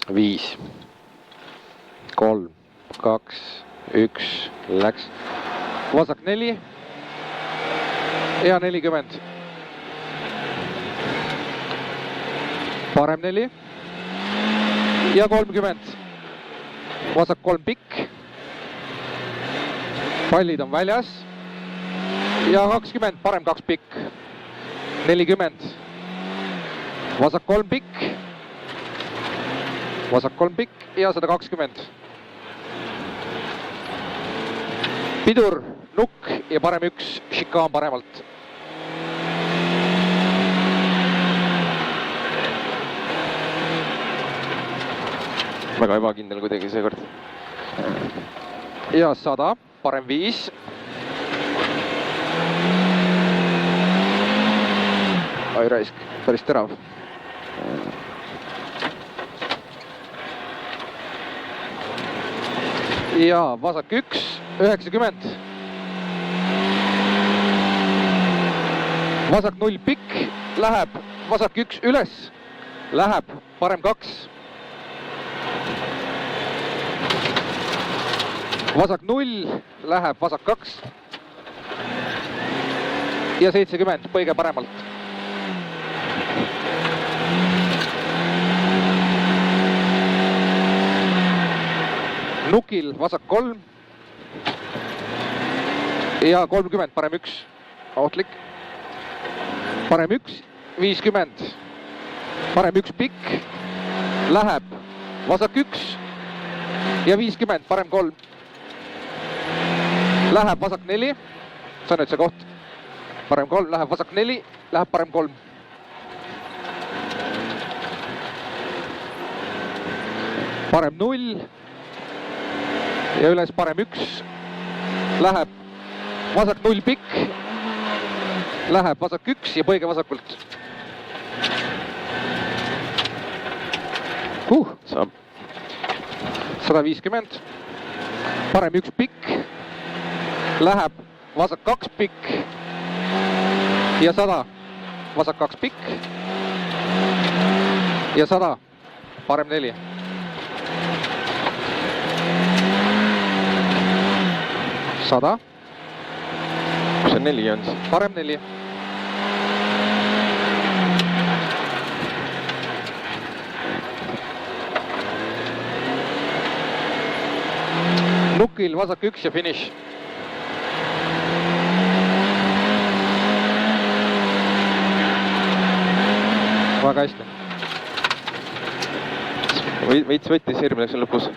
5, 3, 2, 1, läks. Vasak 4 ja 40. Parem 4 ja 30. Vasak 3 pikk. Pallid on väljas ja 20, parem 2 pikk. 40. Vasak 3 pikk. Vasak 3 pikk ja 120. Pidur, nukk ja parem 1, šikaan paremalt. Väga ebakindel kuidagi seekord. Ja 100, parem 5. Ai raisk, päris terav. Ja vasak 1, 90. Vasak 0 pikk, läheb vasak 1 üles, läheb parem 2. Vasak 0, läheb vasak 2. Ja 70, põige paremalt. Nukil vasak 3. Ja 30, parem 1, ohtlik. Parem 1, 50. Parem 1 pikk, läheb vasak 1 ja 50, parem 3. Läheb vasak 4, see on nüüd see koht. Parem 3, läheb vasak 4, läheb parem 3. Parem 0 ja üles parem 1, läheb vasak 0 pikk, läheb vasak 1 ja põige vasakult. Saab. 150, parem 1 pikk, läheb vasak 2 pikk ja 100. Vasak 2 pikk ja 100, parem 4. Sada. Kus see 4 on siis? Parem 4. Nukil vasak 1 ja finiš. Väga hästi. Veits võttis, hirm läks lõpus.